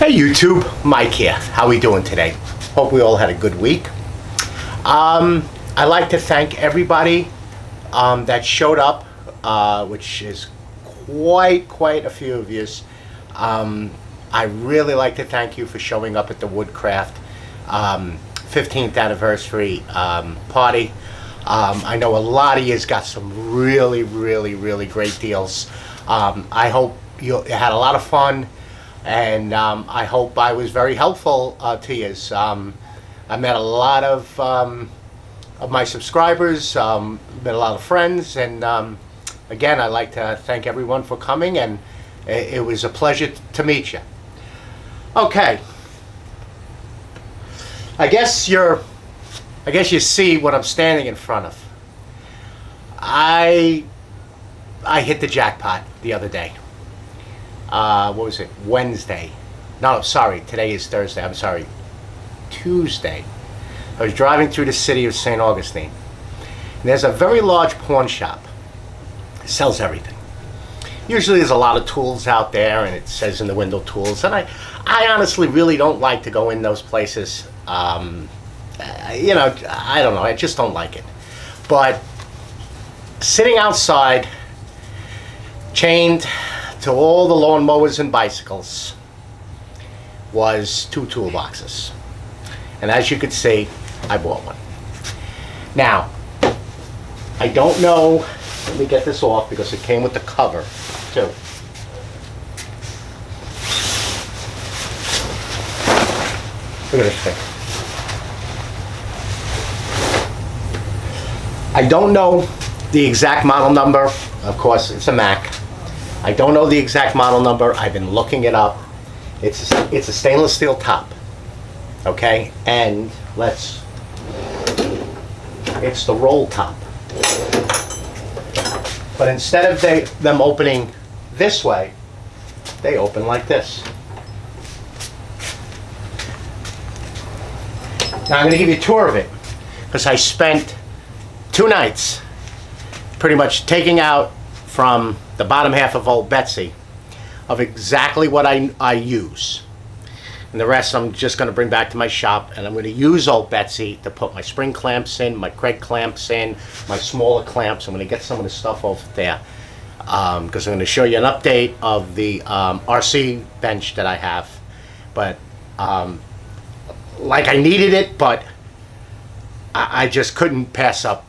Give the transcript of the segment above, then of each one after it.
Hey YouTube, Mike here. How we doing today? Hope we all had a good week. I'd like to thank everybody that showed up, which is quite a few of you. I really like to thank you for showing up at the Woodcraft 15th anniversary party. I know a lot of you got some really great deals. I hope you had a lot of fun, and I hope I was very helpful to you. I met a lot of my subscribers, met a lot of friends, and again, I'd like to thank everyone for coming, and it was a pleasure to meet you. Okay, I guess you see what I'm standing in front of. I hit the jackpot the other day. What was it? Wednesday. No, sorry. Today is Thursday. I'm sorry. Tuesday. I was driving through the city of St. Augustine. And there's a very large pawn shop. It sells everything. Usually there's a lot of tools out there, and it says in the window tools. And I honestly really don't like to go in those places. You know, I don't know. I just don't like it. But sitting outside, chained to all the lawnmowers and bicycles, was 2 toolboxes. And as you could see, I bought one. Now, I don't know, let me get this off because it came with the cover too. Look at this thing. I don't know the exact model number. Of course, it's a Mac. I don't know the exact model number. I've been looking it up. It's a stainless steel top. Okay, and it's the roll top. But instead of them opening this way, they open like this. Now I'm going to give you a tour of it because I spent 2 nights pretty much taking out from the bottom half of Old Betsy of exactly what I use. And the rest I'm just going to bring back to my shop, and I'm going to use Old Betsy to put my spring clamps in, my Craig clamps in, my smaller clamps. I'm going to get some of the stuff over there because I'm going to show you an update of the RC bench that I have. But like I needed it, but I just couldn't pass up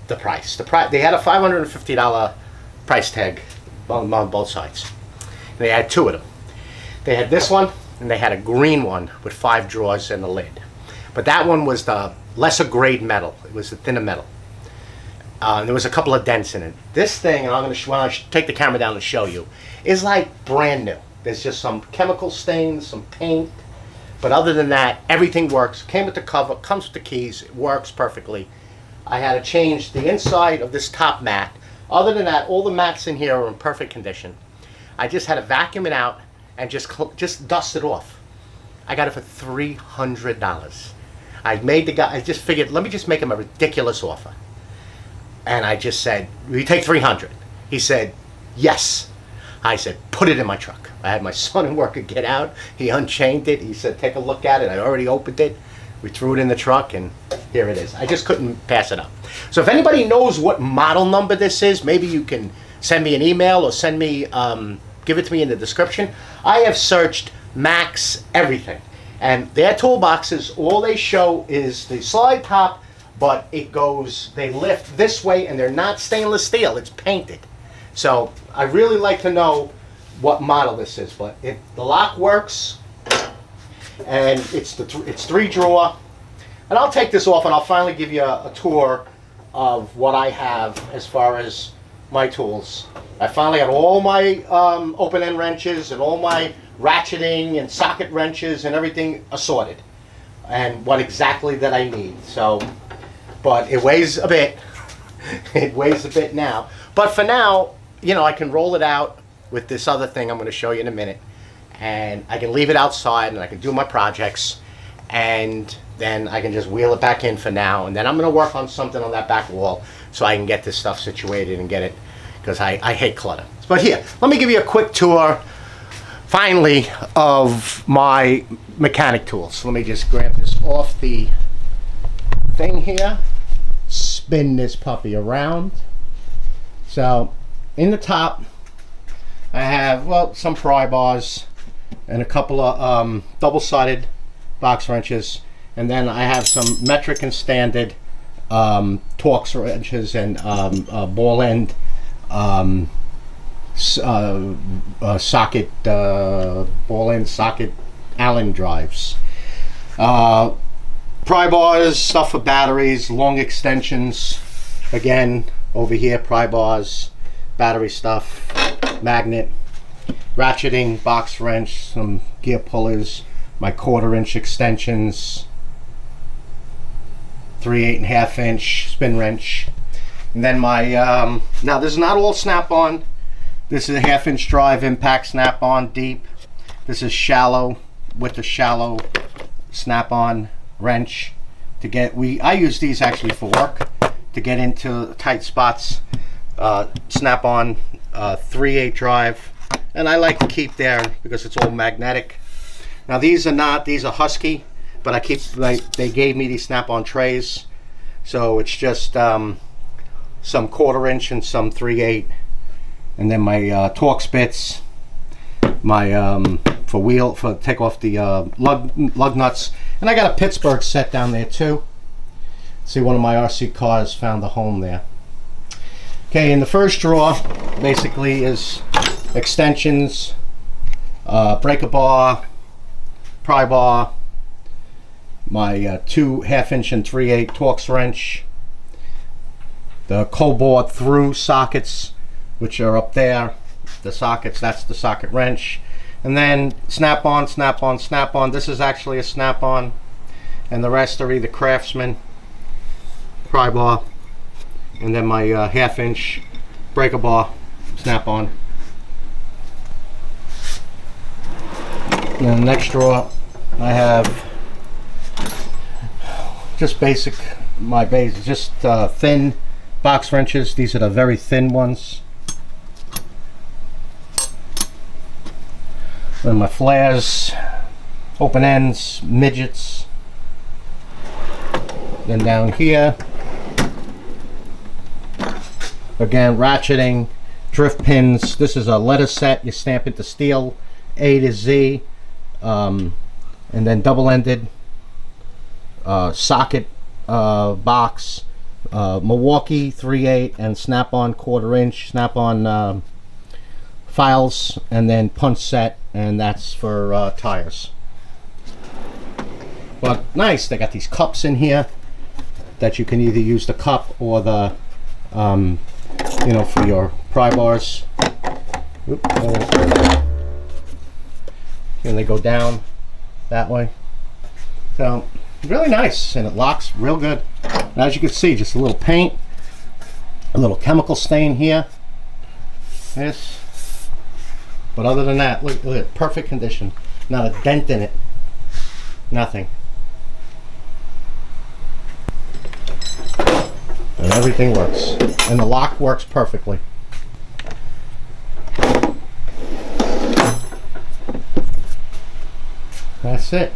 the price. They had a $550 price tag on both sides. And they had 2 of them. They had this one, and they had a green one with 5 drawers and a lid. But that one was the lesser grade metal. It was the thinner metal. There was a couple of dents in it. This thing, and I'm going to when I take the camera down and show you, is like brand new. There's just some chemical stains, some paint. But other than that, everything works. Came with the cover, comes with the keys. It works perfectly. I had to change the inside of this top mat. Other than that, all the mats in here are in perfect condition. I just had to vacuum it out and just dust it off. I got it for $300. I just figured, let me just make him a ridiculous offer. And I just said, will you take $300? He said, yes. I said, put it in my truck. I had my son and worker get out. He unchained it. He said, take a look at it. I already opened it. We threw it in the truck, and here it is. I just couldn't pass it up. So if anybody knows what model number this is, maybe you can send me an email or send me, give it to me in the description. I have searched Max everything, and their toolboxes, all they show is the slide top, but it goes, they lift this way, and they're not stainless steel. It's painted. So I really like to know what model this is, but the lock works. And it's 3 drawer, and I'll take this off and I'll finally give you a tour of what I have as far as my tools. I finally got all my open end wrenches and all my ratcheting and socket wrenches and everything assorted, and what exactly that I need. So, but it weighs a bit. It weighs a bit now, but for now, you know, I can roll it out with this other thing I'm going to show you in a minute. And I can leave it outside, and I can do my projects, and then I can just wheel it back in for now, and then I'm going to work on something on that back wall so I can get this stuff situated and get it, because I hate clutter. But here, let me give you a quick tour finally, of my mechanic tools. Let me just grab this off the thing here, spin this puppy around. So in the top I have, well, some pry bars and a couple of double-sided box wrenches, and then I have some metric and standard Torx wrenches and ball end socket, ball end socket Allen drives. Pry bars, stuff for batteries, long extensions. Again, over here, pry bars, battery stuff, magnet, ratcheting, box wrench, some gear pullers, my 1/4-inch extensions, 3 8.5 inch spin wrench, and then my now this is not all snap-on. This is a 1/2 inch drive impact snap-on deep. This is shallow with the shallow snap-on wrench to get, I use these actually for work to get into tight spots. Snap-on 3/8 drive, and I like to keep there because it's all magnetic. Now these are Husky, but I keep, like, they gave me these snap-on trays, so it's just some 1/4 inch and some 3/8, and then my Torx bits, my for take off the lug nuts, and I got a Pittsburgh set down there too. See, one of my RC cars found a home there. Okay, in the first drawer basically is extensions, breaker bar, pry bar, my 2 1/2 inch and 3/8 Torx wrench, the cold through sockets, which are up there, the sockets, that's the socket wrench, and then snap-on, snap-on, snap-on. This is actually a snap-on, and the rest are either Craftsman, pry bar, and then my 1/2 inch breaker bar, snap-on. And in the next drawer I have just basic, just thin box wrenches. These are the very thin ones. Then my flares, open ends, midgets. Then down here, again, ratcheting, drift pins. This is a letter set. You stamp into steel, A to Z, and then double-ended socket box, Milwaukee 3/8 and snap-on 1/4 inch, snap-on files, and then punch set, and that's for tires. But nice, they got these cups in here that you can either use the cup or the you know, for your pry bars. Oop, and they go down that way. So really nice, and it locks real good. And as you can see, just a little paint, a little chemical stain here. This. But other than that, look at it, perfect condition. Not a dent in it. Nothing. And everything works. And the lock works perfectly. That's it.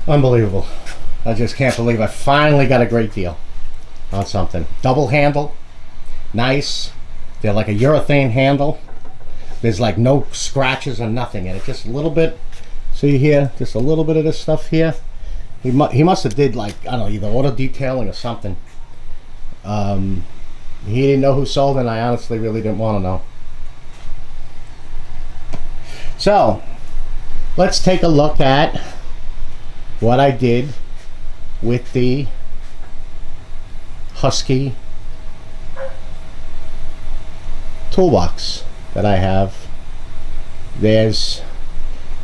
Unbelievable. I just can't believe I finally got a great deal on something. Double handle. Nice. They're like a urethane handle. There's like no scratches or nothing in it. Just a little bit. See here? Just a little bit of this stuff here. He must have did, like, I don't know, either auto detailing or something. He didn't know who sold it, and I honestly really didn't want to know. So let's take a look at what I did with the Husky toolbox that I have. There's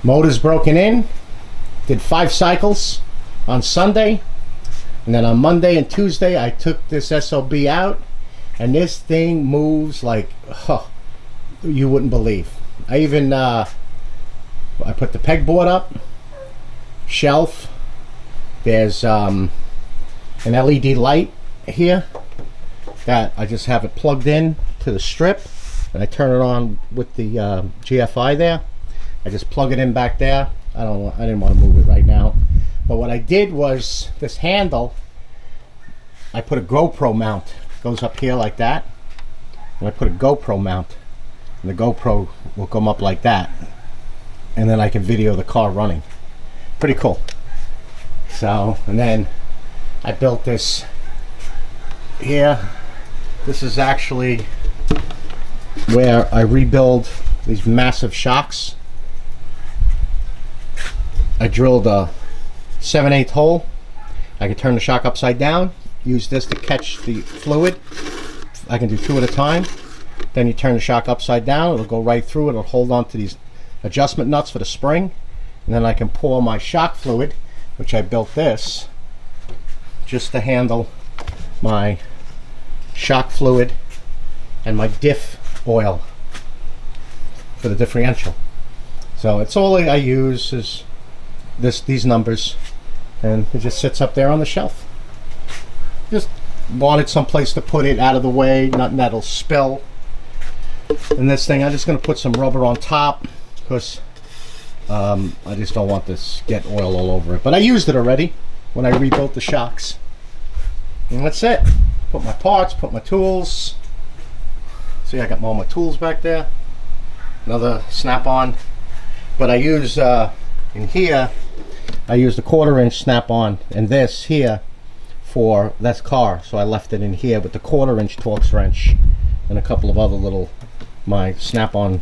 motors broken in. Did 5 cycles on Sunday, and then on Monday and Tuesday I took this SOB out, and this thing moves like, huh, you wouldn't believe. I even I put the pegboard up, shelf. There's an LED light here that I just have it plugged in to the strip, and I turn it on with the GFI there. I just plug it in back there. I didn't want to move it right now. But what I did was this handle, I put a GoPro mount. It goes up here like that. And I put a GoPro mount. And the GoPro will come up like that. And then I can video the car running. Pretty cool. So, and then I built this here. This is actually where I rebuild these massive shocks. I drilled a 7/8 hole. I can turn the shock upside down, use this to catch the fluid. I can do 2 at a time. Then you turn the shock upside down, it'll go right through, it'll hold on to these adjustment nuts for the spring. And then I can pour my shock fluid, which I built this, just to handle my shock fluid and my diff oil for the differential. So it's all I use is these numbers, and it just sits up there on the shelf. Just wanted some place to put it out of the way, nothing that'll spill. And this thing, I'm just going to put some rubber on top because I just don't want this get oil all over it. But I used it already when I rebuilt the shocks. And that's it. Put my parts, put my tools. See, I got all my tools back there. Another snap-on. But I use, in here, I used a 1/4-inch snap-on, and this here for that's car. So I left it in here with the 1/4-inch Torx wrench and a couple of other little, my snap-on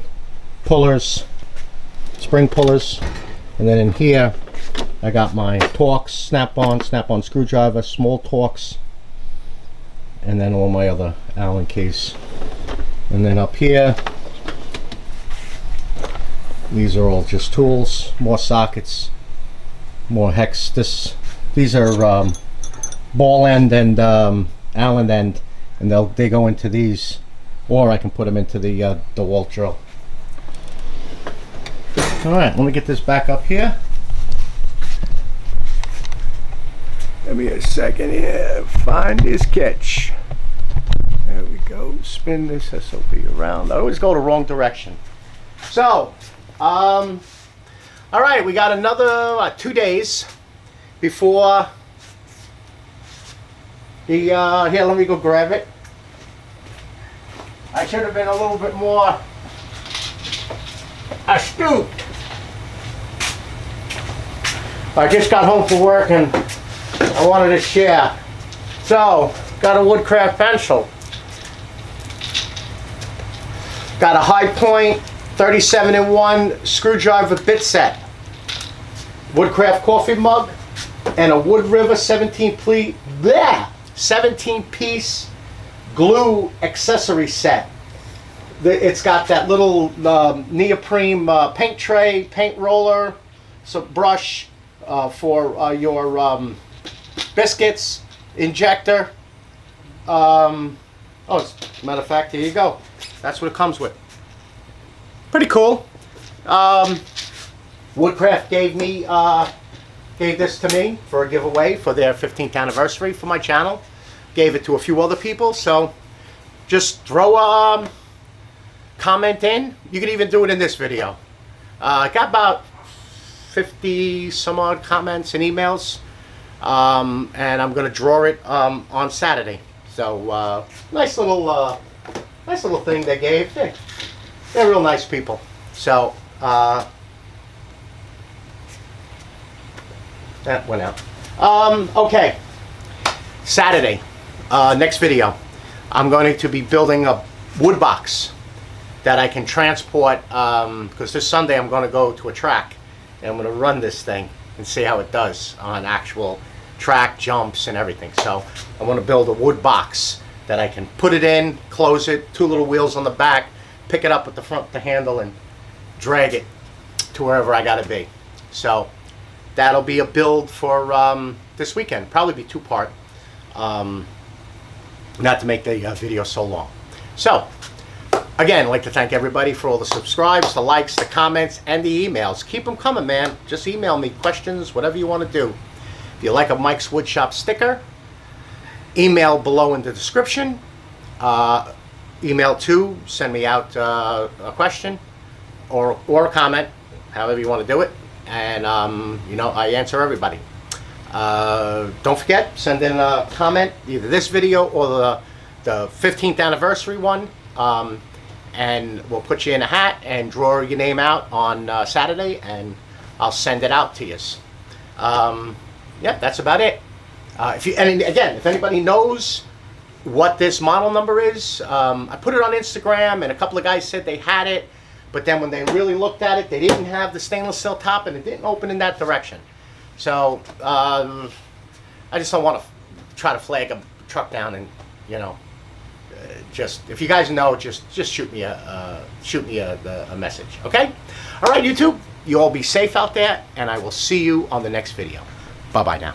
pullers, spring pullers. And then in here, I got my Torx snap-on screwdriver, small Torx, and then all my other Allen keys. And then up here, these are all just tools, more sockets, more hex. These are ball end and Allen end, and they go into these, or I can put them into the DeWalt drill. All right, let me get this back up here. Give me a second here. Find this catch. There we go. Spin this SOB around. I always go the wrong direction. So, all right, we got another 2 days before the, here, let me go grab it. I should have been a little bit more astute. I just got home from work and I wanted to share. So, got a Woodcraft pencil. Got a High Point 37-in-1 screwdriver bit set. Woodcraft coffee mug and a Wood River 17-piece glue accessory set. It's got that little neoprene paint tray, paint roller, some brush for your biscuits, injector. Oh, as a matter of fact, here you go. That's what it comes with. Pretty cool. Woodcraft gave this to me for a giveaway for their 15th anniversary for my channel. Gave it to a few other people, so just throw a comment in. You can even do it in this video. I got about 50 some odd comments and emails, and I'm going to draw it on Saturday. So nice little thing they gave. They're real nice people. So that went out. Okay, Saturday, next video, I'm going to be building a wood box that I can transport, because this Sunday I'm going to go to a track and I'm going to run this thing and see how it does on actual track jumps and everything. So I want to build a wood box that I can put it in, close it, 2 little wheels on the back, pick it up with the front, the handle, and drag it to wherever I got to be. So that'll be a build for this weekend. Probably be 2-part, not to make the video so long. So again, I'd like to thank everybody for all the subscribes, the likes, the comments, and the emails. Keep them coming, man. Just email me questions, whatever you want to do. If you like a Mike's Woodshop sticker, email below in the description. Email to send me out a question or a comment. however you want to do it. And, you know, I answer everybody. Don't forget, send in a comment, either this video or the 15th anniversary one. And we'll put you in a hat and draw your name out on Saturday, and I'll send it out to you. Yeah, that's about it. And again, if anybody knows what this model number is, I put it on Instagram, and a couple of guys said they had it, but then when they really looked at it, they didn't have the stainless steel top, and it didn't open in that direction. So I just don't want to try to flag a truck down, and you know. Just if you guys know, just shoot me a message, okay? All right, YouTube, you all be safe out there, and I will see you on the next video. Bye bye now.